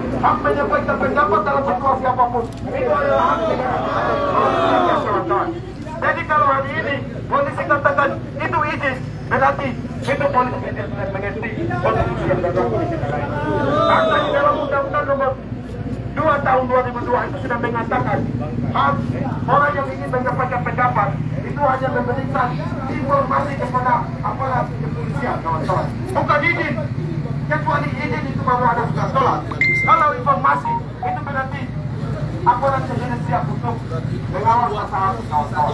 Hak menyampaikan pendapat dalam situasi apapun itu adalah hak negara. Jadi kalau hari ini polisi katakan itu izin, berarti itu polisi tidak mengerti konstitusi yang berlaku di negara ini. Karena di dalam Undang-Undang Nomor 2 Tahun 2002 itu sudah mengatakan hak orang yang ingin menyampaikan pendapat itu hanya memberikan informasi kepada aparat kepolisian, kawan-kawan. Bukan izin, kecuali izin itu baru ada sudah tolak. Kalau informasi itu berarti aparat sendiri siap untuk mengawal masalah kawan-kawan.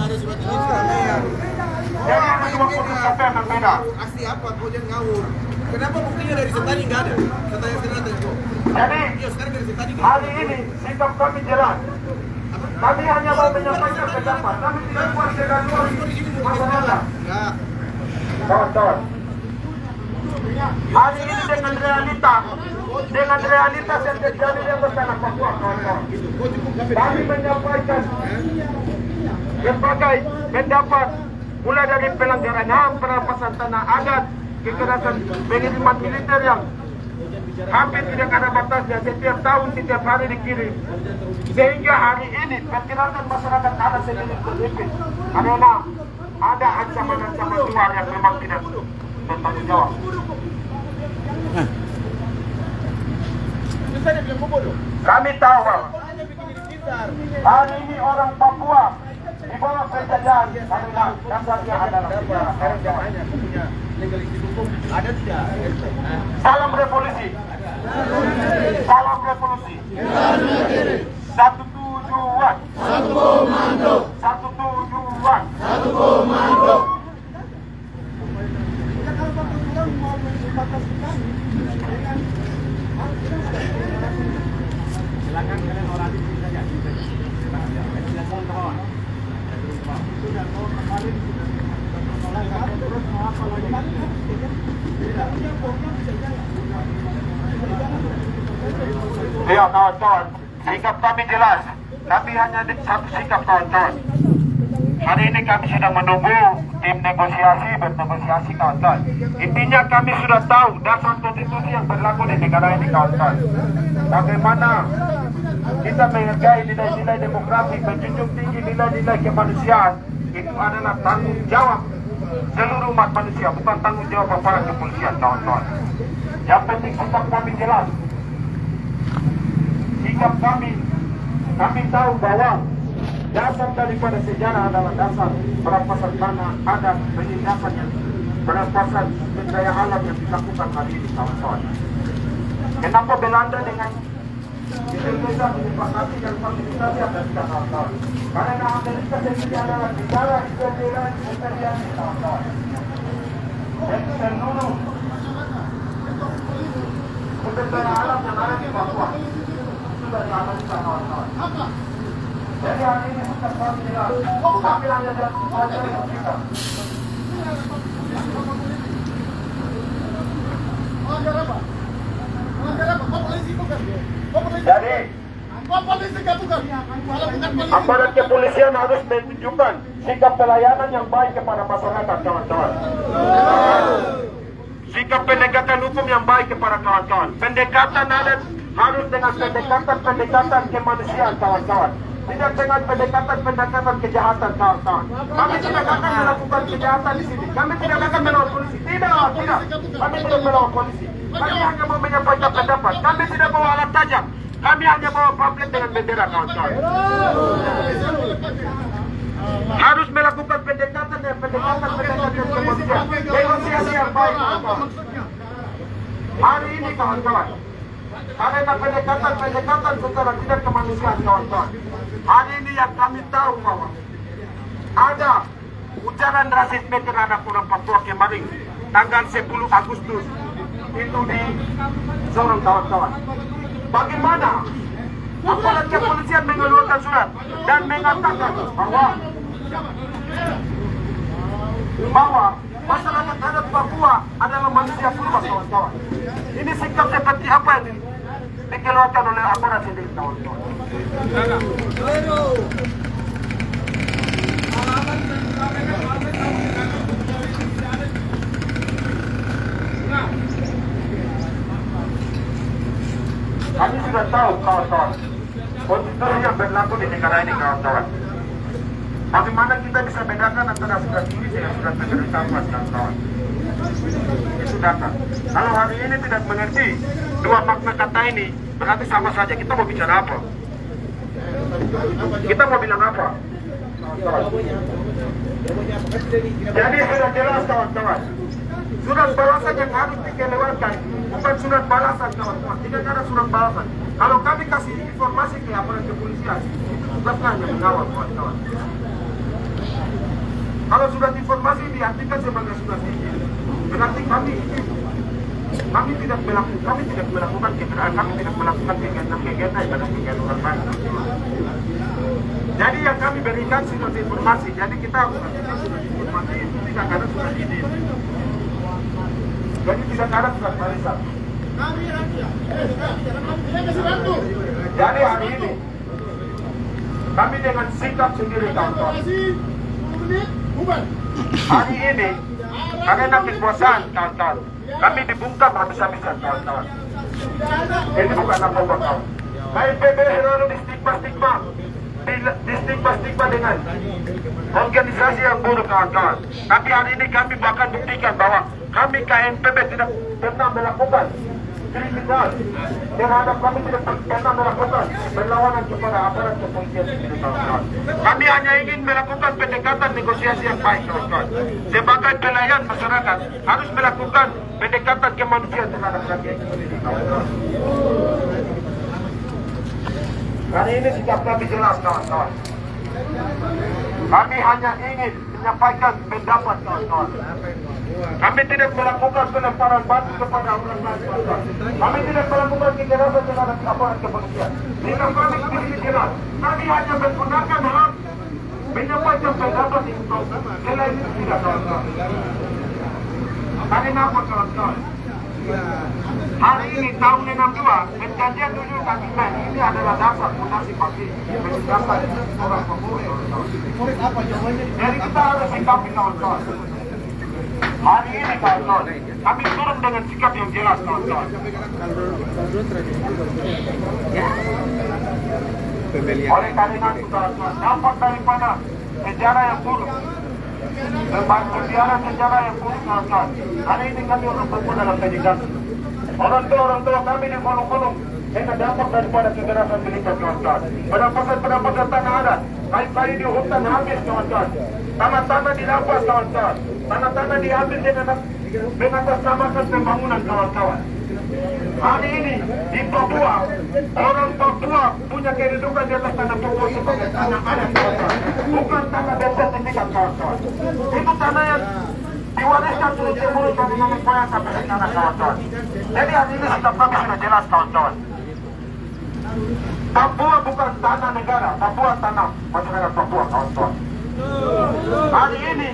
Jadi ada dua kondisi yang berbeda. Aksi apa? Kau jangan ngawur. Kenapa buktinya dari Sentani nggak ada? Saya tanya itu. Jadi hari ini sikap kami jelas. Kami hanya mau menyampaikan pendapat. Kami tidak puas dengan masalah. Kawan-kawan. Hari ini dengan realitas yang terjadi di tanah Papua, kawan-kawan. Kami menyampaikan berbagai pendapat, mulai dari pelanggaran HAM, perampasan tanah adat, kekerasan pengiriman militer yang hampir tidak ada batasnya, setiap tahun, setiap hari dikirim. Sehingga hari ini pergerakan masyarakat ada sendiri terlibat karena ada ancaman-ancaman luar yang memang tidak bertanggung jawab. Kami tahu bahwa hari ini orang Papua di bawah penjajahan karena dasarnya adalah ada tidak? Salam revolusi. Salam revolusi. Satu tujuan. Satu komando. Satu tujuan. Satu komando. Silakan kalian orang di sini saja. Sudah mau kembali ya kawan-kawan, sikap kami jelas. Tapi hanya satu sikap kawan-kawan. Hari ini kami sedang menunggu tim negosiasi bernegosiasi kawan-kawan. Intinya kami sudah tahu dasar konstitusi yang berlaku di negara ini kawan-kawan. Bagaimana kita menghargai nilai-nilai demokrasi, menjunjung tinggi nilai-nilai kemanusiaan. Itu adalah tanggung jawab seluruh umat manusia, bukan tanggung jawab aparat kepolisian, kawan-kawan. Yang penting sikap kami jelas. Sikap kami tahu bahwa dasar daripada sejarah adalah dasar perampasan tanah adat, penindasan yang perampasan sumber daya alam yang dilakukan hari ini, kawan-kawan. Kenapa Belanda dengan Indonesia menyepakati dan fasilitasi ada tidak, kawan-kawan? Karena Amerika sendiri adalah negara imperial, kawan-kawan. Dan seluruh sumber daya alam yang ada di Papua sudah dianalisa, kawan-kawan. Jadi hari ini sikap kami jelas. Kami hanya dari kita. Jadi aparat kepolisian harus menunjukkan sikap pelayanan yang baik kepada masyarakat, kawan-kawan. Sikap penegakan hukum yang baik kepada kawan-kawan. Pendekatan harus dengan pendekatan kemanusiaan, kawan-kawan. Tidak dengan pendekatan kejahatan, kawan-kawan. Kami tidak akan melakukan kejahatan di sini. Kami tidak akan melawan polisi. Tidak. Kami tidak melawan polisi. Kami hanya mau menyampaikan pendapat. Kami tidak bawa alat tajam. Kami hanya bawa pamflet dengan bendera, kawan-kawan. Harus melakukan pendekatan kemanusiaan. Negosiasi yang baik, kawan-kawan. Hari ini, kawan-kawan, karena pendekatan secara tidak kemanusiaan, kawan-kawan. Hari ini yang kami tahu bahwa ada ujaran rasisme terhadap orang Papua kemarin tanggal 10 Agustus itu di Sorong, kawan-kawan. Bagaimana aparat kepolisian mengeluarkan surat dan mengatakan bahwa masyarakat adat Papua adalah manusia purba, kawan-kawan. Ini sikap seperti apa yang dikeluarkan oleh aparat sendiri, kawan-kawan. Kami sudah tahu kawan-kawan konstitusi yang berlaku di negara ini kawan-kawan. Bagaimana kita bisa bedakan antara surat ini dengan surat pemberitahuan kawan-kawan? Itu data. Kalau hari ini tidak mengerti dua makna kata ini, berarti sama saja. Kita mau bicara apa? Kita mau bilang apa? Jadi sudah jelas kawan-kawan. Surat balasan yang harus dikelewatkan bukan surat balasan kawan-kawan. Tidak ada surat balasan. Kalau kami kasih informasi ke aparat kepolisian, itu tugasnya hanya mengawal kawan-kawan. Kalau surat informasi diartikan sebagai surat izin, berarti kami tidak melakukan kegiatan, kami tidak melakukan kegiatan pada kegiatan orang lain. Jadi yang kami berikan surat informasi, jadi kita artikan surat informasi itu tidak ada surat izin. Jadi tidak ada surat balasan. Jadi hari ini kami dengan sikap sendiri kawan-kawan. Hari ini karena kekuasaan kawan-kawan, kami dibungkam habis-habisan kawan-kawan. Ini bukan apa-apa kawan. KNPB selalu distigma dengan organisasi yang buruk kawan-kawan. Tapi hari ini kami bahkan buktikan bahwa kami KNPB tidak pernah melakukan kriminal terhadap, kami tidak pernah melakukan perlawanan kepada aparat kepolisian sendiri kawan-kawan. Kami hanya ingin melakukan pendekatan negosiasi yang baik kawan-kawan. Sebagai pelayan masyarakat harus melakukan pendekatan kemanusiaan terhadap rakyat sendiri kawan-kawan. Hari ini sikap kami jelas kawan-kawan. Kami hanya ingin menyampaikan pendapat kawan-kawan. Kami tidak melakukan pelemparan batu kepada orang lain kawan-kawan. Kami tidak melakukan kekerasan terhadap aparat kepolisian. Sikap kami begini jelas. Kami hanya menggunakan hak menyampaikan pendapat di kawan. Selain itu tidak kawan-kawan. Karena apa kawan-kawan? Hari ini tahun 62 perjanjian 7 Kalimantan ini adalah dasar fondasi pasti dasar orang Papua. Jadi kita harus sikapi kawan-kawan. Hari ini kawan-kawan kami turun dengan sikap yang jelas kawan-kawan. Oleh karena itu kawan-kawan, dampak daripada sejarah yang buruk, sejarah yang buruk kawan-kawan. Hari ini kami orang Papua dalam pendidikan. Orang tua kami di kolong-kolong dengan dampak daripada kekerasan militer kawan-kawan. Perampasan tanah adat, kayu-kayu di hutan habis kawan-kawan. Tanah-tanah dirampas kawan-kawan. Tanah-tanah diambil dengan atas namakan pembangunan kawan-kawan. Hari ini di Papua, orang Papua punya kedudukan di atas tanah Papua sebagai tanah adat kawan-kawan. Bukan tanah bersertifikat kawan-kawan. Itu tanah yang diwariskan dari temurun dari nenek moyang sampai sekarang kawan-kawan. Jadi hari ini sikap kami sudah jelas kawan-kawan. Papua bukan tanah negara, Papua tanah masyarakat Papua kawan-kawan. Hari ini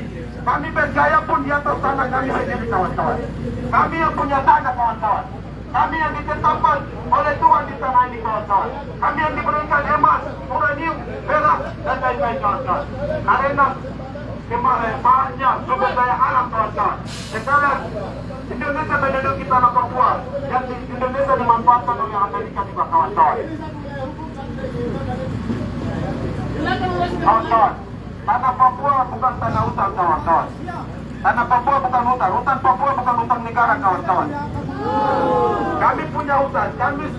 kami berjaya pun di atas tanah kami sendiri kawan-kawan. Kami yang punya tanah kawan-kawan. Kami yang ditetapkan oleh Tuhan di tanah ini kawan-kawan. Kami yang diberikan emas, uranium, perak dan lain-lain kawan-kawan. Karena banyak sumber daya alam kawan-kawan. Sekarang Indonesia menduduki tanah Papua yang di Indonesia dimanfaatkan oleh Amerika juga kawan-kawan. Kawan-kawan, tanah Papua bukan tanah hutan kawan-kawan. Tanah Papua bukan hutan, hutan Papua bukan hutan negara kawan-kawan. Kami punya hutan, kami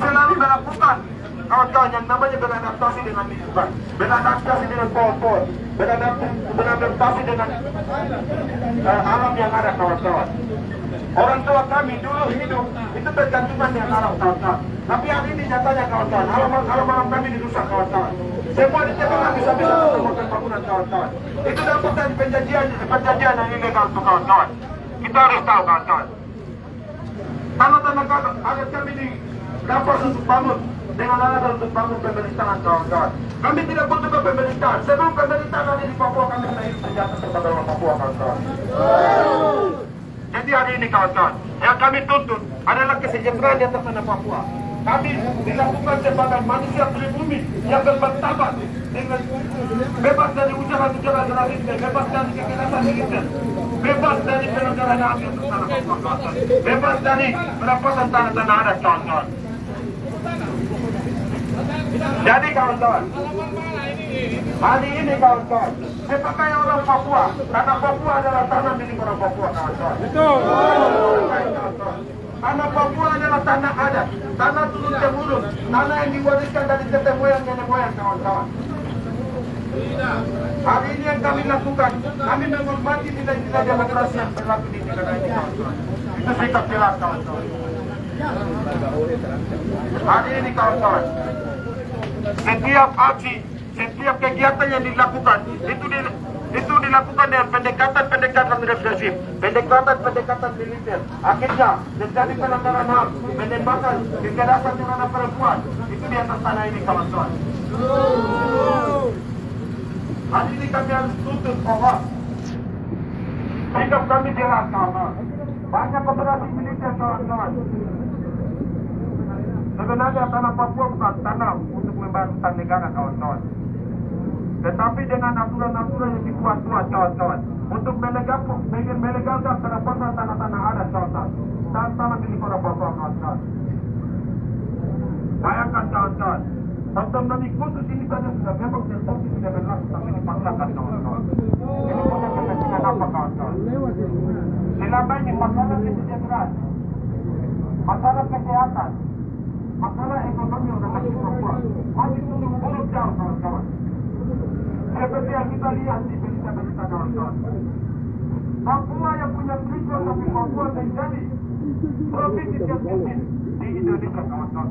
selalu melakukan kawan-kawan yang namanya beradaptasi dengan lingkungan, beradaptasi dengan pohon-pohon, beradaptasi dengan alam yang ada kawan-kawan. Orang tua kami dulu hidup itu bergantungan dengan alam kawan-kawan. Tapi hari ini nyatanya kawan-kawan, alam kami dirusak kawan-kawan. Semua ditebang habis-habisan untuk membangun bangunan kawan-kawan. Itu dampak dari perjanjian yang ilegal itu kawan-kawan. Kita harus tahu kawan-kawan. Tanah-tanah adat kami dirampas untuk bangun dengan alasan untuk bangun pemerintahan kawan-kawan. Kami tidak butuh pemerintahan. Sebelum pemerintahan ada di Papua, kami menjadi senjata kepada orang Papua kawan-kawan. Jadi hari ini kawan-kawan, yang kami tuntut adalah kesejahteraan di atas tanah Papua. kami dilakukan sebagai manusia pribumi yang bermartabat dengan bebas dari ujaran-ujaran rasisme, bebas dari kekerasan militer, bebas dari penyelenggaraan yang bersalah, bebas dari perampasan tanah-tanah adat, kawan-kawan. Jadi kawan-kawan, hari ini kawan-kawan, sebagai orang Papua, tanah Papua adalah tanah milik orang Papua, kawan-kawan. Betul. Tanah Papua adalah tanah adat, tanah turun-temurun, tanah yang diwariskan dari nenek moyang kawan-kawan. Hari ini yang kami lakukan, kami menghormati nilai-nilai demokrasi yang berlaku di negara ini, kawan-kawan. Itu sikap jelas, kawan-kawan. Hari ini kawan-kawan, setiap aksi, setiap kegiatan yang dilakukan itu dilakukan dengan pendekatan represif, pendekatan militer. Akhirnya terjadi pelanggaran HAM, penembakan, kekerasan terhadap perempuan. Itu di atas tanah ini, kawan-kawan. Hari ini kami harus tuntut bahwa sikap kami jelas, kawan-kawan. Banyak operasi militer, kawan-kawan. Sebenarnya tanah Papua bukan tanah untuk membangun negara, kawan-kawan. Tetapi dengan aturan-aturan yang dibuat-buat, kawan-kawan, untuk melegalkan perampasan tanah-tanah adat, kawan-kawan, dan tanah milik orang Papua, kawan-kawan. Bayangkan, kawan-kawan, otonomi khusus ini saja sudah memang terbukti tidak berlaku, tapi dipaksakan, kawan-kawan. Ini punya kepentingan apa, kawan-kawan? Selama ini masalah kesejahteraan, masalah kesehatan, masalah ekonomi orang Papua masih turun jauh, kawan-kawan. Seperti yang kita lihat di berita-berita, kawan-kawan. Papua yang punya peristiwa, tapi Papua menjadi provinsi termiskin di Indonesia, kawan-kawan.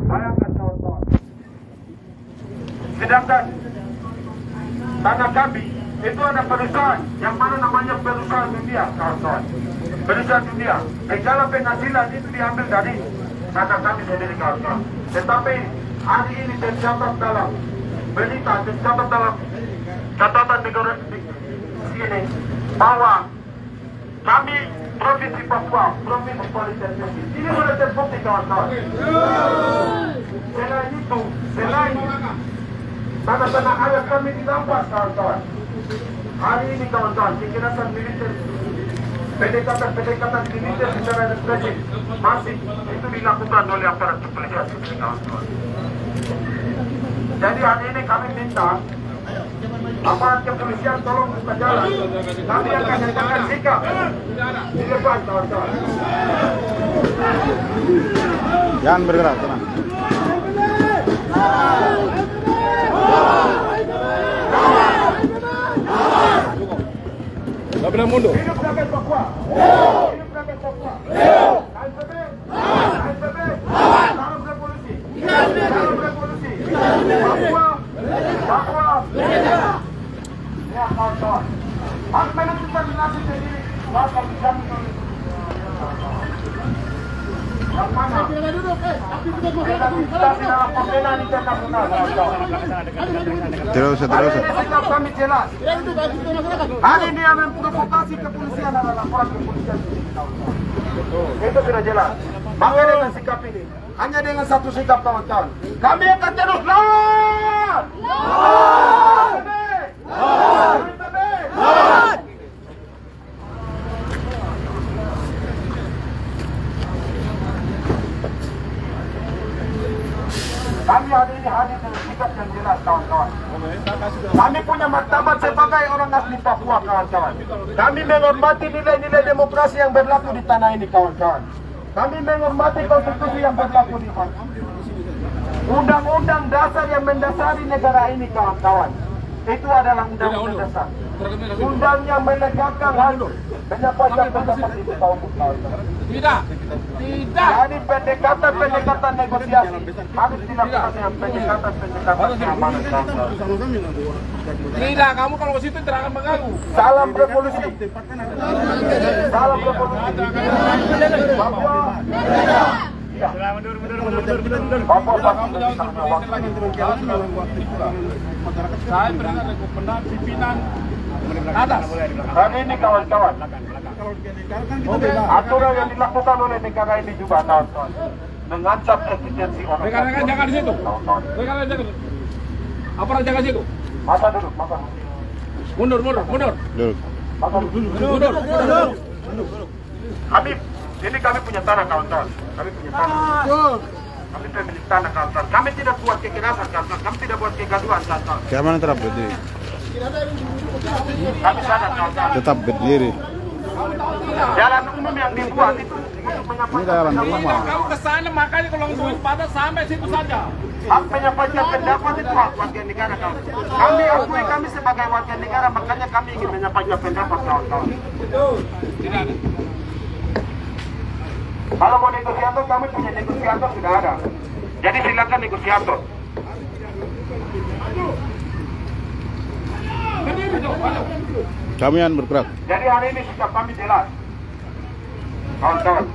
Bayangkan, kawan-kawan. Sedangkan tanah kami itu ada perusahaan yang mana namanya perusahaan dunia, kawan-kawan. Perusahaan dunia, segala penghasilan itu diambil dari tanah kami sendiri, kawan-kawan. Tetapi hari ini tercatat dalam berita, tercatat dalam catatan negara ini bahwa kami provinsi Papua, provinsi paling termiskin. Ini sudah terbukti, kawan-kawan. Selain tanah-tanah adat kami dirampas, kawan-kawan. Hari ini, kawan-kawan, kekerasan militer, pendekatan militer secara represif masih itu dilakukan oleh aparat kepolisian, kawan-kawan. Jadi hari ini kami minta aparat kepolisian tolong buka jalan. Kami akan nyatakan sikap di depan, kawan-kawan. Jangan bergerak, tenang. Gak pernah mundur. Hidup rakyat Papua. Hidup rakyat Papua. KSPB. Salam revolusi. Salam revolusi. Papua. Ya, kawan-kawan. Hak menentukan nasib sendiri. Maka dijamin oleh yang mana? Kita di dalam pembelaan internasional, kawan-kawan. Terus. Hari ini sikap kami jelas. Hari ini yang memprovokasi kepolisian adalah laporan kepolisian. Itu sudah jelas. Maka dengan sikap ini, hanya dengan satu sikap, kawan-kawan, kami akan terus lawan. Kami hari ini hadir dengan sikap yang jelas, kawan-kawan. Kami punya martabat sebagai orang asli Papua, kawan-kawan. Kami menghormati nilai-nilai demokrasi yang berlaku di tanah ini, kawan-kawan. Kami menghormati konstitusi yang berlaku di tanah ini. Undang-undang dasar yang mendasari negara ini, kawan-kawan. Itu adalah undang-undang dasar. Undang yang menegakkan hal menyampaikan pendapat itu, kawan-kawan. Tidak. Jadi pendekatan negosiasi harus dilakukan dengan pendekatan keamanan. Tidak, kamu kalau ke situ tidak akan mengganggu. Salam revolusi. Salam revolusi. Papua. Papua Saya berikan rekomendasi pimpinan atas. hari ini, kawan-kawan, Aturan yang dilakukan oleh negara ini juga kawan-kawan mengancam eksistensi orang. Rekan-rekan jaga di situ. Rekan-rekan jaga. Aparat jaga situ. Masa duduk, masa. Mundur. Duduk. Masa duduk. Kami punya tanah kawan-kawan. Kami punya tanah. Kami pemilik tanah kawan-kawan. Kami tidak buat kekerasan kawan-kawan. Kami tidak buat kegaduhan kawan-kawan. Kayak mana tetap berdiri? Kami sadar kawan-kawan. Tetap berdiri. Jalan umum yang dibuat itu Ini jalan rumah. Kamu ke sana makanya kalau duit pada sampai situ saja. hak penyampaian pendapat itu hak warga negara kawan. Kami akui kami sebagai warga negara, makanya kami ingin menyampaikan pendapat kawan-kawan. Tidak ada. Kalau mau negosiator, kami punya negosiator sudah ada. Jadi silakan negosiator. Kami yang bergerak. Jadi hari ini sikap kami jelas. Kawan-kawan.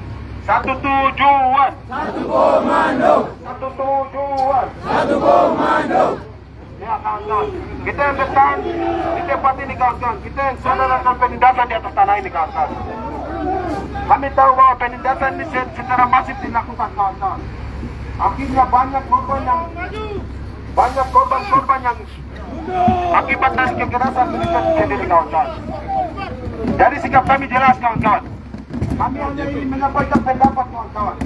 Satu tujuan. Satu komando. Satu tujuan. Satu komando. Ya kawan-kawan. Kita yang depan di tempat ini kawan-kawan. Kita yang saudarakan penindasan di atas tanah ini kawan-kawan. Kami tahu bahwa penindasan ini secara masif dilakukan kawan-kawan. Akhirnya banyak korban yang akibat dari kekerasan militer sendiri kawan-kawan. Jadi sikap kami jelas kawan-kawan. Kami hanya ingin menyampaikan pendapat kawan-kawan.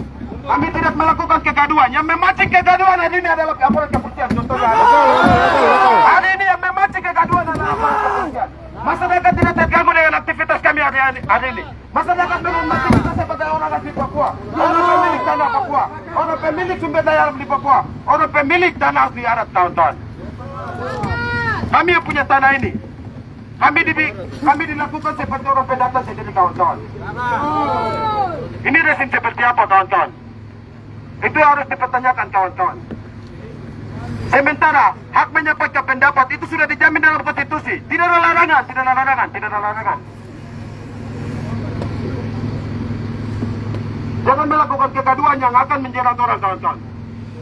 Kami tidak melakukan kegaduhan. Yang memancing kegaduhan hari ini adalah aparat kepolisian. Contohnya hari ini yang memancing kegaduhan adalah aparat kepolisian. Masyarakat tidak terganggu dengan aktivitas kami hari ini. Masyarakat menghormati kita sebagai orang asli Papua, orang pemilik tanah Papua, orang pemilik sumber daya alam di Papua, orang pemilik tanah di Arab kawan-kawan. Kami yang punya tanah ini, kami dilakukan seperti orang pendatang sendiri kawan-kawan. Ini rezim seperti apa kawan-kawan? Itu harus dipertanyakan kawan-kawan. Sementara hak menyampaikan pendapat itu sudah dijamin dalam konstitusi. Tidak ada larangan. Jangan melakukan kegaduhan yang akan menjerat orang kawan-kawan.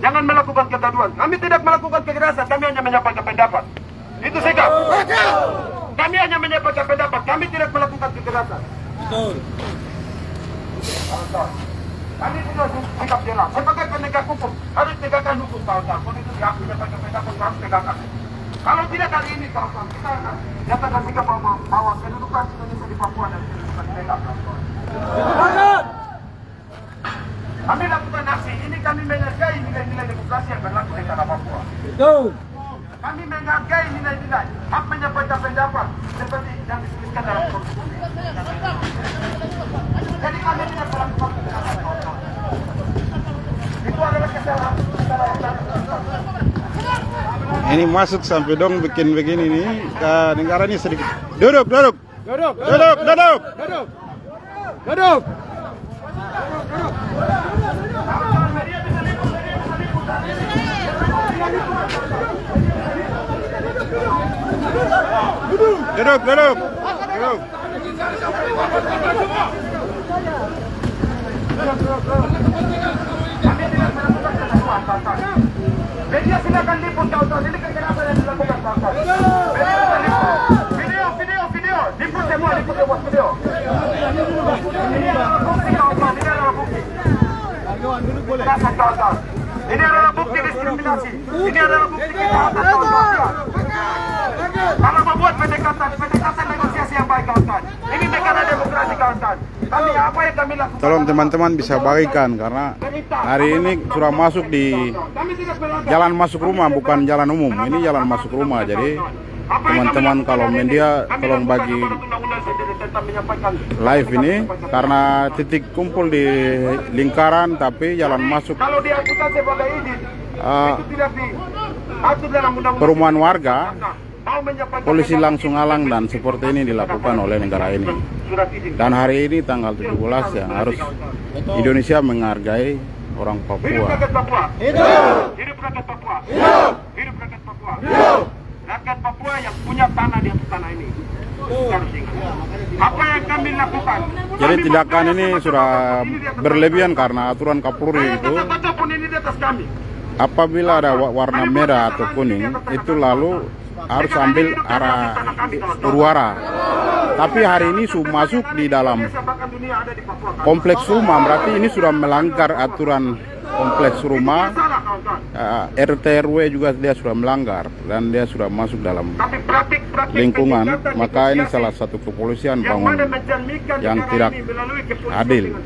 Jangan melakukan kegaduhan. Kami tidak melakukan kekerasan, kami hanya menyampaikan pendapat. Itu sikap. Kami hanya menyampaikan pendapat, kami tidak melakukan kekerasan. Betul. Kami punya sikap jelas. Sebagai penegak hukum, harus tegakkan hukum kawan-kawan. Kalau itu hak menyampaikan pendapat, harus tegakkan. Kalau tidak kali ini kawan-kawan, kita akan nyatakan sikap bahwa kedudukan Indonesia di Papua dan kedudukan ilegal kawan-kawan. Kami lakukan aksi ini, kami menghargai nilai-nilai demokrasi yang berlaku di tanah Papua. Betul. Kami menghargai nilai-nilai hak menyampaikan pendapat seperti yang disebutkan dalam konstitusi. Jadi kami tidak melakukan kekerasan kawan-kawan. Itu adalah kesalahan. Ini masuk sampai dong bikin begini nih ke negara ini sedikit. Duduk. Media silakan liput kawan-kawan. Ini kekerasan yang dilakukan kawan-kawan. Video. Liput semua video. Ini adalah bukti kawan-kawan. Ini adalah bukti diskriminasi. Ini adalah bukti kejahatan kawan-kawan. Kalau membuat pendekatan negosiasi yang baik kawan-kawan. Ini negara demokrasi kawan-kawan. Kami apa yang kami lakukan? Tolong teman-teman bisa bagikan karena hari ini sudah masuk di jalan masuk rumah, bukan jalan umum. Ini jalan masuk rumah. Jadi teman-teman kalau media tolong bagi live ini karena titik kumpul di lingkaran tapi jalan masuk perumahan warga. Polisi langsung halang dan seperti ini dilakukan oleh negara ini. Dan hari ini tanggal 17 ya harus Indonesia menghargai orang Papua. Hidup rakyat Papua. Hidup rakyat Papua. Hidup rakyat Papua. Rakyat Papua yang punya tanah di atas tanah ini. Apa yang kami lakukan? Jadi tindakan ini sudah berlebihan karena aturan Kapolri itu. Apabila ada warna merah atau kuning itu lalu harus ambil arah Purwara. Tapi hari ini sudah masuk di dalam kompleks rumah, berarti ini sudah melanggar aturan kompleks rumah. RT RW juga dia sudah melanggar dan dia sudah masuk dalam lingkungan. Maka ini salah satu kepolisian bangun yang tidak adil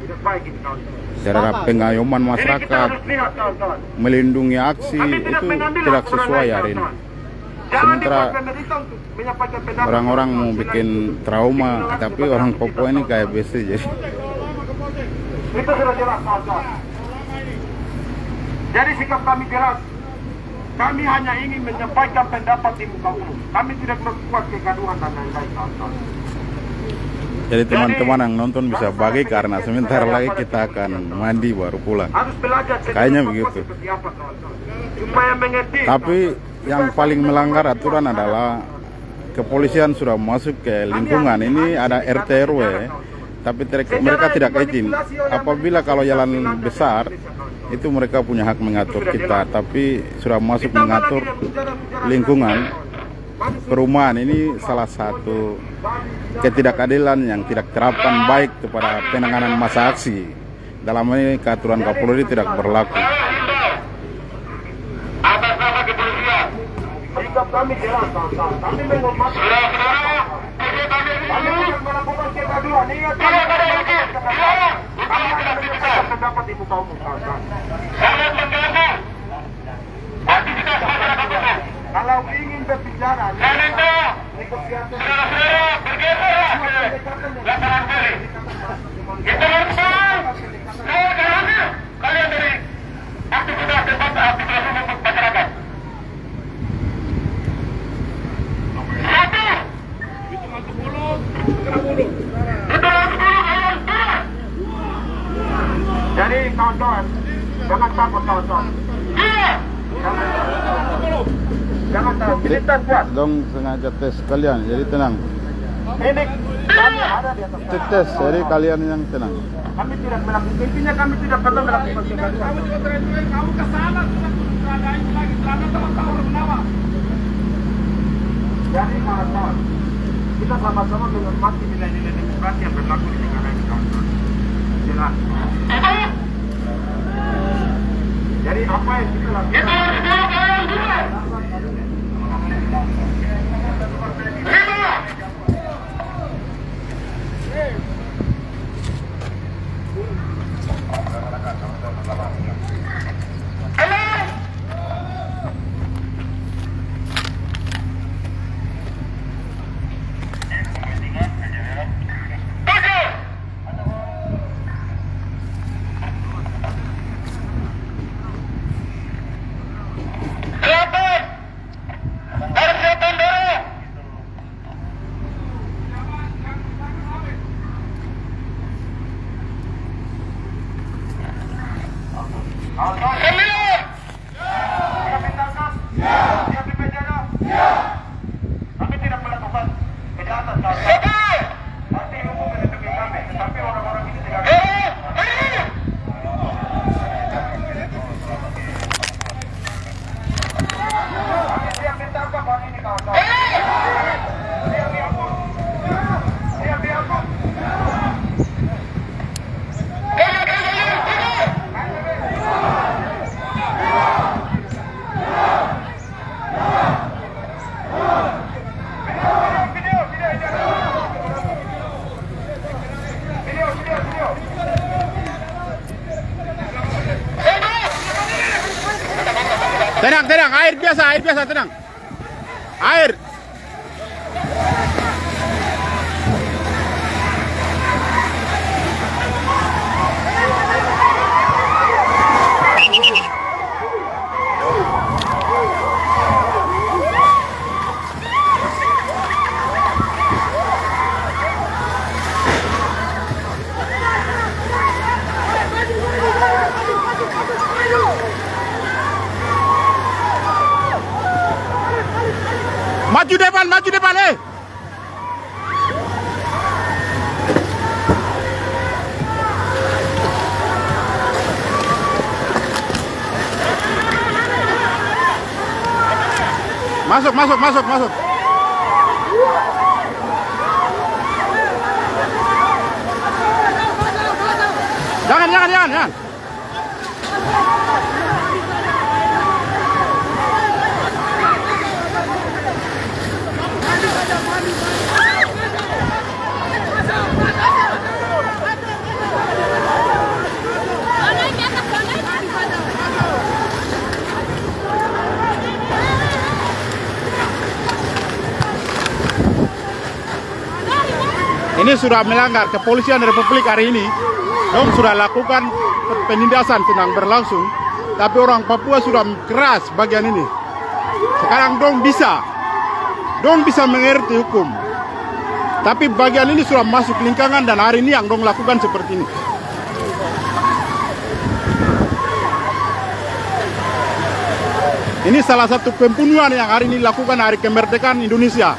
terhadap pengayoman masyarakat, melindungi aksi itu tidak sesuai hari ini. Sementara orang-orang mau bikin trauma, tapi orang Papua ini kayak biasa jadi. Itu sudah jelas, kawan-kawan. Jadi sikap kami jelas. Kami hanya ingin menyampaikan pendapat di muka umum. Kami tidak membuat kegaduhan dan lain-lain, kawan-kawan. Jadi teman-teman yang nonton bisa bagi karena sebentar lagi kita akan mandi baru pulang. Harus belajar Kayaknya begitu. Supaya mengerti. Tapi yang paling melanggar aturan adalah kepolisian sudah masuk ke lingkungan. Ini ada RT RW, tapi mereka tidak izin. Apabila kalau jalan besar, itu mereka punya hak mengatur kita. Tapi sudah masuk mengatur lingkungan perumahan. Ini salah satu ketidakadilan yang tidak terapkan baik kepada penanganan masa aksi. Dalam ini keaturan Kapolri tidak berlaku. Atas nama kepolisian, sikap kami jelas, kawan-kawan. Kami menghormati. Kami tidak melakukan kegaduhan. Ingat, kami tidak menyampaikan pendapat di muka umum, kawan-kawan. Kalau ingin berbicara, negosiasi. Kalian dari aktivitas tempat aktivitas umum masyarakat. Jadi kawan-kawan, jangan takut kawan-kawan. Jangan takut. Militan kuat. Dong sengaja tes kalian, jadi tenang. Ini kami ada di atas. Tes, jadi kalian yang tenang. Kami tidak melakukan, intinya kami tidak pernah melakukan kegaduhan. Kamu kesana sudah lagi selama tahun menawar. Jadi kawan-kawan, kita sama-sama menghormati nilai-nilai demokrasi yang berlaku di negara ini, kawan-kawan. Jelas. Jadi apa yang kita lakukan? Kami tidak melakukan kejahatan. Pasti hukum melindungi kami, tetapi orang-orang ini tidak. Kami siap ditangkap hari ini, kawan-kawan. Siap diampun. Siap diampun. Tenang, tenang, air biasa, tenang. Air. Maju depan, eh. Masuk. Jangan. Ini sudah melanggar. Kepolisian Republik hari ini dong sudah lakukan penindasan sedang berlangsung, tapi orang Papua sudah keras bagian ini. Sekarang dong bisa mengerti hukum, tapi bagian ini sudah masuk lingkaran dan hari ini yang dong lakukan seperti ini. Ini salah satu pembunuhan yang hari ini dilakukan hari kemerdekaan Indonesia.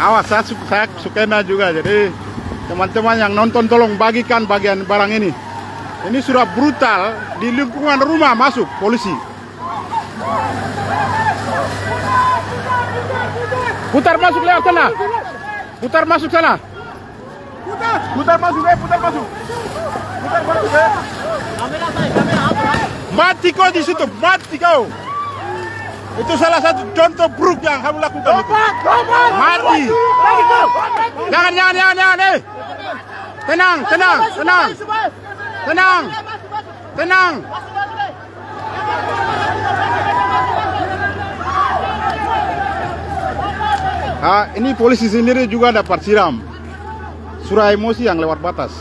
Awas, saya sukena juga. Jadi teman-teman yang nonton tolong bagikan bagian barang ini. Ini sudah brutal, di lingkungan rumah masuk polisi. Putar masuk lewat sana. Putar masuk sana. Putar masuk. Mati kau di situ, mati kau. Itu salah satu contoh buruk yang kamu lakukan itu. Mati. Jangan. Tenang. Ini polisi sendiri juga dapat siram. Surah emosi yang lewat batas.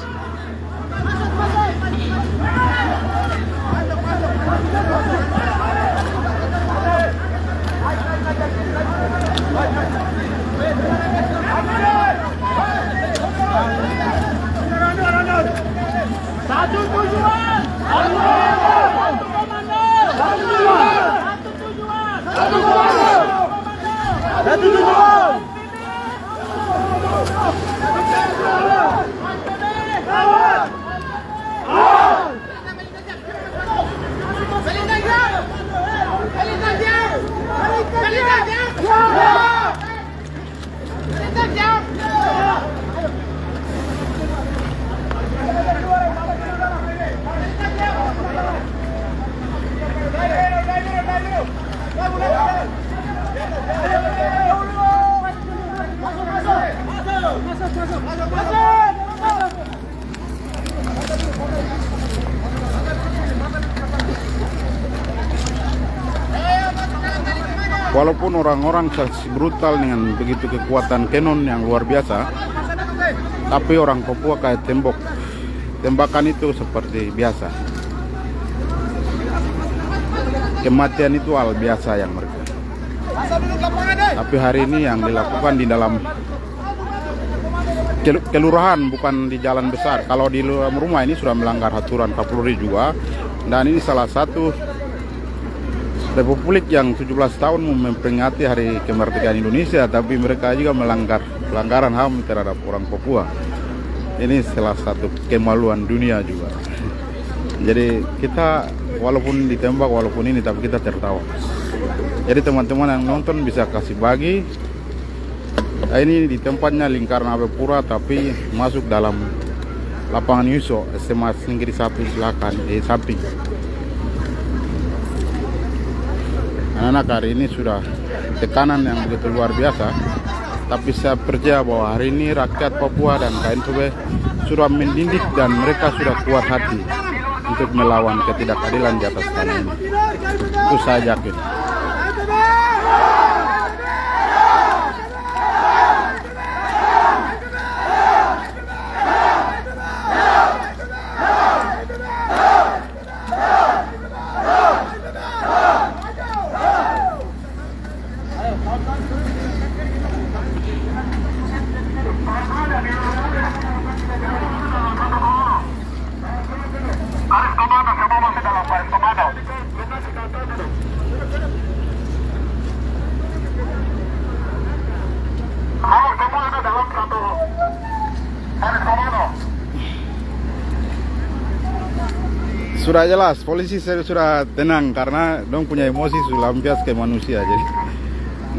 Satu tujuan. Walaupun orang-orang brutal dengan begitu kekuatan kanon yang luar biasa, tapi orang Papua kayak tembok. Tembakan itu seperti biasa. Kematian itu hal biasa yang mereka. Tapi hari ini yang dilakukan di dalam kelurahan, bukan di jalan besar. Kalau di rumah ini sudah melanggar aturan Kapolri juga. Dan ini salah satu Republik yang 17 tahun memperingati hari kemerdekaan Indonesia, tapi mereka juga melanggar pelanggaran HAM terhadap orang Papua. Ini salah satu kemaluan dunia juga. Jadi kita walaupun ditembak, walaupun ini, tapi kita tertawa. Jadi teman-teman yang nonton bisa kasih bagi. Ini di tempatnya lingkaran Abepura, tapi masuk dalam lapangan Yuso SMA Negeri 1 belakang di samping. Anak-anak hari ini sudah tekanan yang begitu luar biasa, tapi saya percaya bahwa hari ini rakyat Papua dan KNPB sudah mendidik dan mereka sudah kuat hati untuk melawan ketidakadilan di atas tanah ini. Itu saya yakin. Aris Komando, semua masih dalam Aris Komando. Sudah jelas, polisi sudah tenang karena dong punya emosi sudah lampias ke manusia, jadi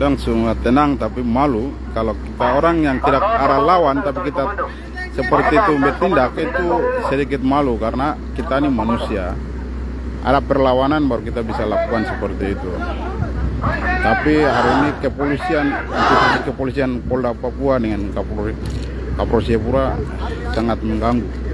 dong semua tenang tapi malu kalau kita orang yang tidak arah lawan tapi kita seperti itu bertindak itu sedikit malu karena kita ini manusia. Ada perlawanan baru kita bisa lakukan seperti itu. Tapi hari ini kepolisian Polda Papua dengan Kapolres Jayapura sangat mengganggu.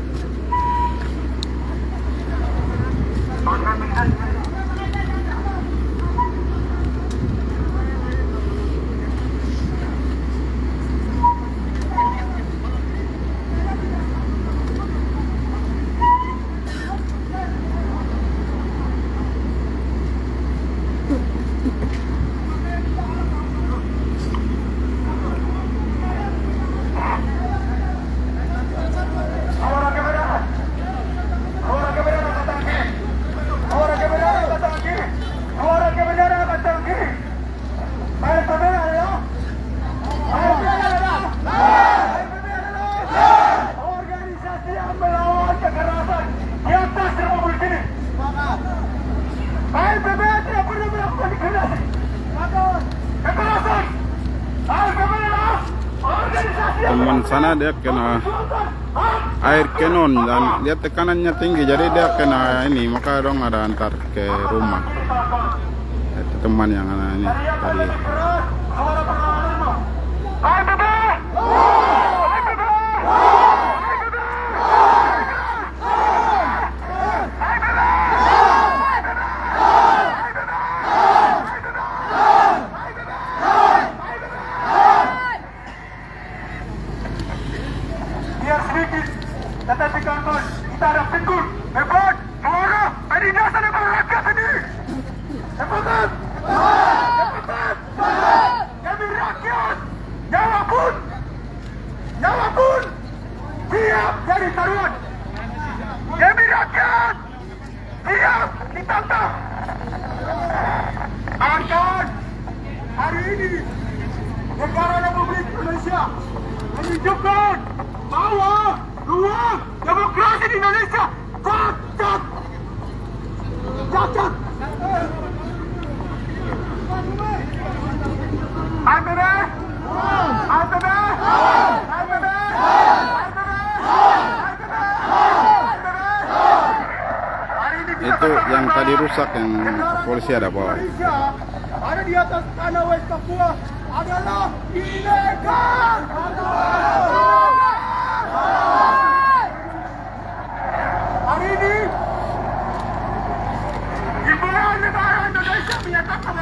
Teman sana dia kena air kenon dan dia tekanannya tinggi, jadi dia kena ini, maka dong ada antar ke rumah. Itu teman yang ini tadi. Tetapi kawan-kawan, kita ada pikul, hebat, suara, ini dasar yang rakyat ini. Hebat, hebat, kami rakyat, nyawa pun, siap jadi taruhan. Kami rakyat, siap ditantang. Kawan-kawan, hari ini negara Republik Indonesia menunjukkan bahwa ruang demokrasi di Indonesia cacat. Itu yang tadi rusak yang polisi ada bawa. Ada di atas tanah West Papua adalah ilegal. Hari ini Ibu negara Indonesia menyatakan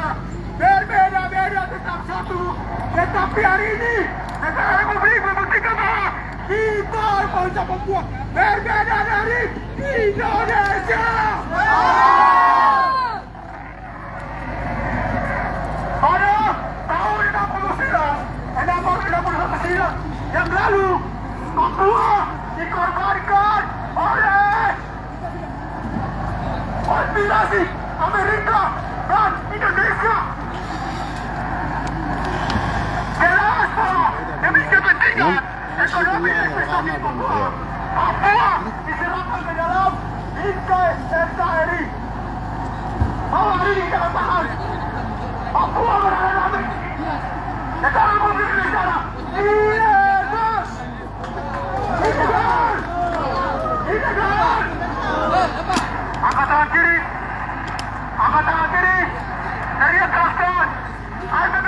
berbeda-beda tetap satu. Tetapi hari ini negara Republik membuktikan bahwa kita bangsa Papua berbeda dari Indonesia. Pada tahun 1969 yang lalu Papua dikorbankan oleh konspirasi Amerika dan Indonesia. Jelas bahwa demi kepentingan ekonomi dan investasi Papua, Papua diserahkan ke dalam bingkai NKRI. Bahwa hari ini kita katakan Papua berada dalam negara Republik Indonesia. Ilegal! Angkat tangan kiri! Teriak keraskan! IPB!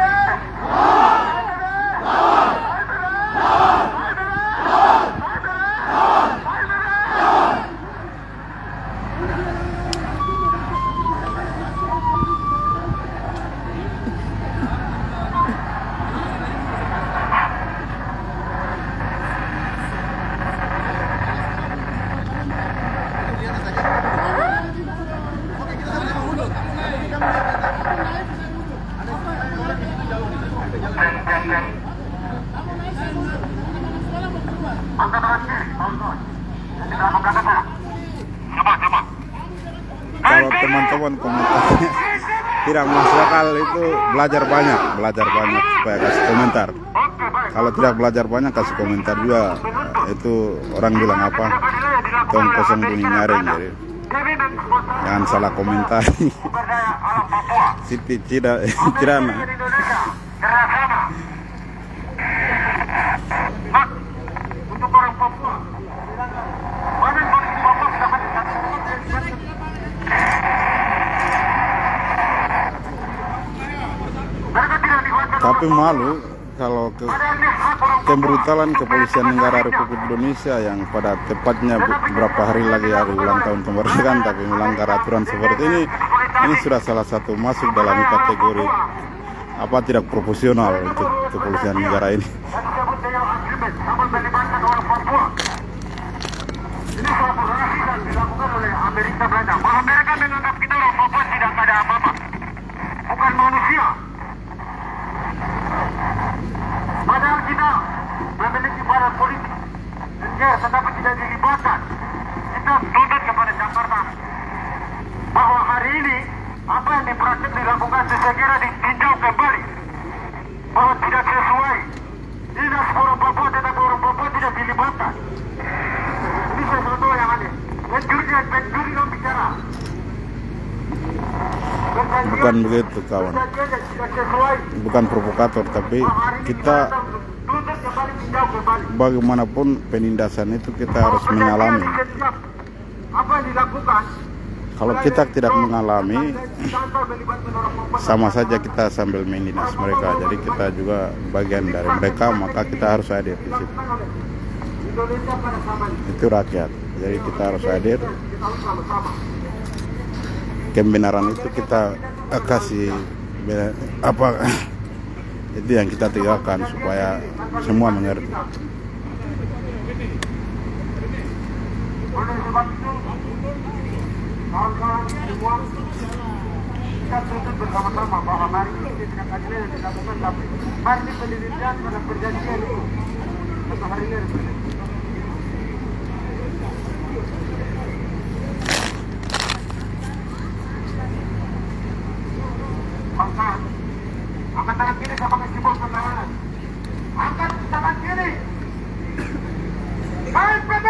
Kalau teman-teman komentarnya tidak masuk akal itu belajar banyak supaya kasih komentar. Kalau tidak belajar banyak kasih komentar juga. Itu orang bilang apa? Tong kosong bunyi nyaring jadi. Jangan salah komentar. Siti Cirana. Untuk orang Papua. Mana polisi Papua dapat Tapi malu kalau kebrutalan kepolisian negara Republik Indonesia yang pada tepatnya beberapa hari lagi hari ulang tahun kemerdekaan tapi melanggar aturan seperti ini sudah salah satu masuk dalam kategori apa tidak profesional untuk kepolisian negara ini. Ini kolaborasi dan dilakukan oleh Amerika Belanda. Bahwa mereka menganggap kita orang Papua tidak ada apa-apa, bukan manusia. Padahal kita memiliki badan politik, tetapi tidak dilibatkan. Kita tuntut kepada Jakarta bahwa hari ini apa yang dilakukan saya kira ditinjau kembali, bahwa tidak sesuai. Dinas orang Papua tetapi orang Papua tidak dilibatkan. Ini sesuatu yang aneh. Pencuri non bicara. Bukan begitu kawan. Bukan provokator tapi kita bagaimanapun penindasan itu kita harus mengalami. Apa yang dilakukan? Kalau kita tidak mengalami, sama saja kita sambil menindas mereka. Jadi kita juga bagian dari mereka, maka kita harus hadir di situ. Itu rakyat. Jadi kita harus hadir. Kebenaran itu kita kasih apa? Itu yang kita tegakkan supaya semua mengerti. Kawan-kawan semua kita tuntut bersama-sama bahwa mari ini tidak adil yang dilakukan tapi mari ini penelitian pada perjanjian itu untuk hari ini bangsa angkat tangan kiri sama kecibol perlawanan, angkat tangan kiri KNPB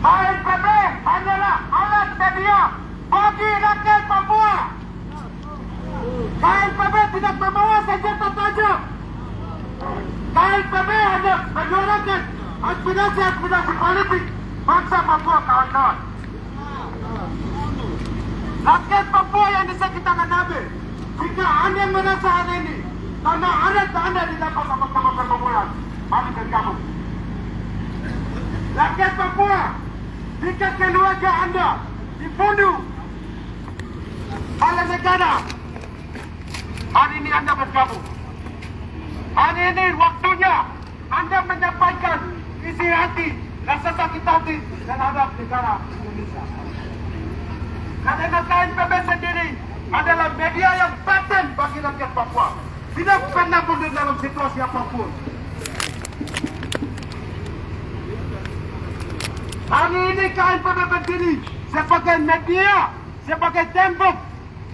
KNPB hanyalah alat media bagi rakyat Papua. KNPB tidak membawa senjata tajam. KNPB hanya menyuarakan aspirasi politik bangsa Papua, kawan-kawan. Rakyat Papua yang disekitarkan Nabi, jika Anda merasa hari ini karena ada tanda di dalam sama-sama perkumpulan, mari bergabung. Rakyat Papua, jika keluarga Anda dibunuh oleh negara, hari ini Anda bergabung. Hari ini waktunya Anda menyampaikan isi hati, rasa sakit hati terhadap negara Indonesia. Karena KNPB sendiri adalah media yang paten bagi rakyat Papua. Tidak pernah mundur dalam situasi apapun. Hari ini KNPB berdiri sebagai media, sebagai tembok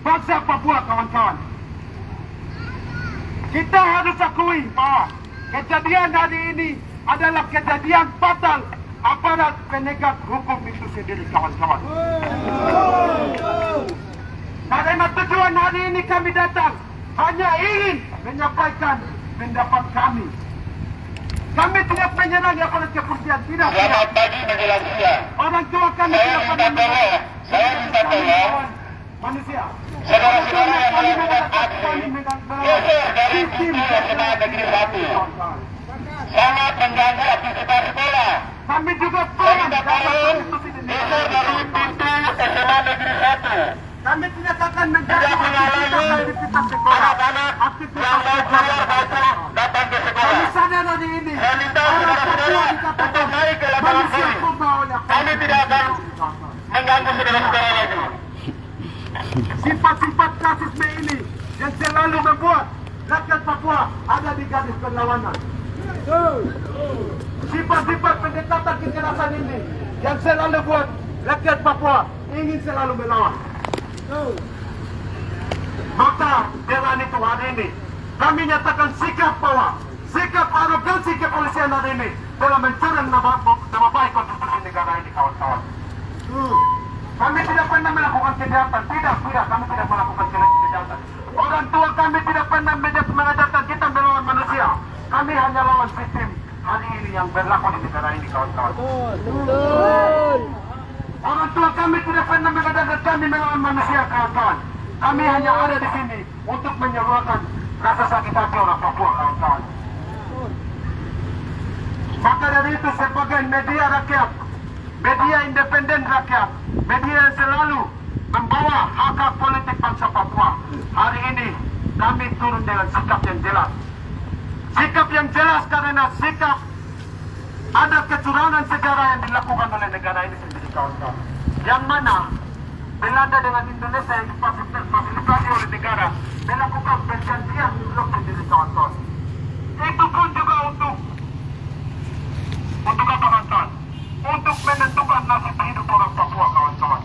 bangsa Papua, kawan-kawan. Kita harus akui bahwa kejadian hari ini adalah kejadian fatal aparat penegak hukum itu sendiri, kawan-kawan. Karena tujuan hari ini kami datang hanya ingin menyampaikan pendapat kami. Kami tidak menyerang aparat kepolisian, tidak. Selamat pagi menjelang siang. Orang tua kami tidak pernah menyerang. Saya minta tolong manusia. saudara-saudara yang melakukan aksi geser dari SMA Negeri 1 sangat mengganggu aktivitas sekolah. Kami juga Minta tolong geser dari pintu SMA Negeri 1. kami tidak akan menjadi Tidak mengalami aktivitas sekolah. anak-anak yang mau keluar masuk datang ke sekolah. Kami sadar hari ini. Saya minta saudara-saudara untuk naik ke lapangan polis. Kami tidak akan mengganggu saudara-saudara lagi. Sifat-sifat rasisme ini yang selalu membuat rakyat Papua ada di garis perlawanan. Sifat-sifat pendekatan kekerasan ini yang selalu buat rakyat Papua ingin selalu melawan. Maka dengan itu hari ini kami nyatakan sikap bahwa sikap arogansi kepolisian hari ini telah mencoreng nama baik konstitusi negara ini, kawan-kawan. Kami tidak pernah melakukan kejahatan, tidak, kami tidak melakukan kejahatan. Orang tua kami tidak pernah mengajarkan kita melawan manusia. Kami hanya lawan sistem hari ini yang berlaku di negara ini, kawan-kawan. Orang tua kami tidak pernah mengajarkan kami melawan manusia, kawan-kawan. Kami hanya ada di sini untuk menyuarakan rasa sakit hati orang Papua, kawan-kawan. Maka dari itu sebagai media rakyat, media independen rakyat, media yang selalu membawa hak-hak politik bangsa Papua, hari ini kami turun dengan sikap yang jelas. Sikap yang jelas karena sikap ada kecurangan sejarah yang dilakukan oleh negara ini sendiri, kawan-kawan. Yang mana Belanda dengan Indonesia yang difasilitasi oleh negara melakukan perjanjian blok sendiri, kawan-kawan. Itu pun juga untuk apa, kawan-kawan? Untuk menentukan nasib hidup orang Papua, kawan-kawan.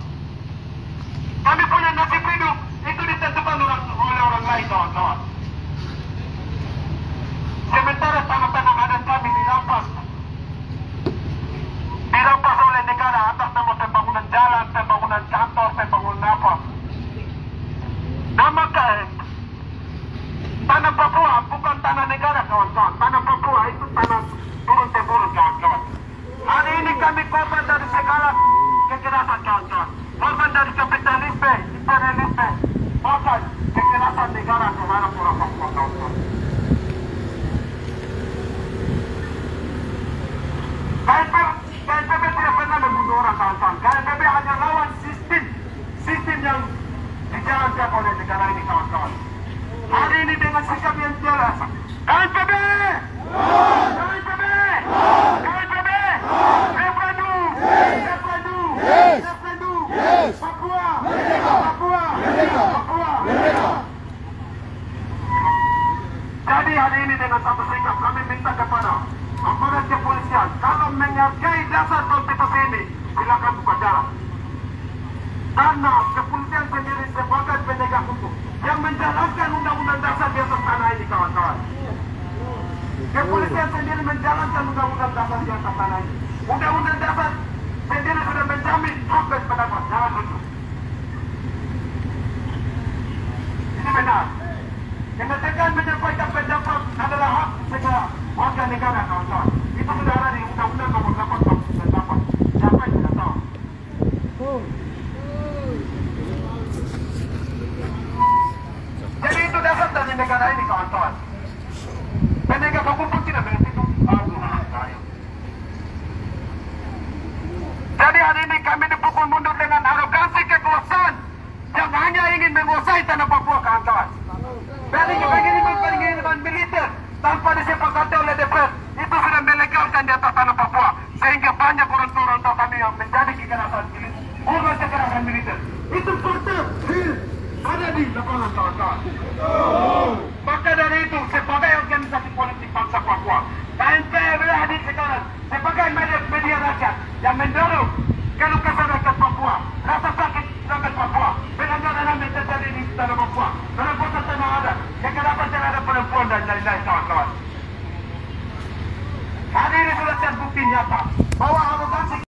Kami punya nasib hidup itu ditentukan oleh orang lain, kawan-kawan. Sementara tanah-tanah adat kami dirampas oleh negara atas nama pembangunan jalan, pembangunan kantor, pembangunan apa. Nama tanah Papua bukan tanah negara, kawan-kawan. Tanah Papua itu tanah turun-temurun, kawan-kawan. Hari ini kami korban dari segala kekerasan, kawan-kawan. Korban dari kapitalisme, imperialisme, bahkan kekerasan negara terhadap orang Papua, kawan-kawan. KNPB tidak pernah membunuh orang, kawan-kawan. KNPB hanya lawan sistem yang dijalankan oleh negara ini, kawan-kawan. Hari ini dengan sikap yang jelas, KNPB, KNPB, KNPB, referendum, Papua, Papua, Papua. Jadi hari ini dengan satu sikap kami minta kepada aparat kepolisian, kalau menghargai dasar konstitusi ini, silakan buka jalan. Karena kepolisian sendiri sebagai penegak hukum yang menjalankan undang-undang dasar di atas tanah ini, kawan-kawan. Kepolisian sendiri menjalankan undang-undang dasar di atas tanah ini. Undang-undang dasar sendiri sudah menjamin hak berpendapat, jangan lucu. Ini benar. Kemerdekaan menyampaikan pendapat adalah hak segala warga negara, kawan-kawan. Itu sudah ada di Undang-Undang Nomor 8 tahun 98. Siapa yang tidak tahu? Jadi itu dasar dari negara ini, kawan-kawan. Penegak hukum pun tidak begitu. Jadi hari ini kami dipukul mundur dengan arogansi kekuasaan yang hanya ingin menguasai tanah Papua, kawan-kawan. Pengiriman militer tanpa disepakati oleh DPR itu sudah melegalkan di atas tanah Papua, sehingga banyak orang tua kami yang menjadi kekerasan militer. Itu fakta ada di lapangan, kawan-kawan. Maka dari itu sebagai organisasi politik bangsa Papua, KNPB hadir sekarang sebagai media rakyat yang mendorong keluh kesah rakyat Papua, rasa sakit rakyat Papua, pelanggaran HAM yang terjadi di tanah Papua, perampokan tanah adat, kekerasan terhadap perempuan dan lain-lain, kawan-kawan. Hari ini sudah terbukti nyata bahwa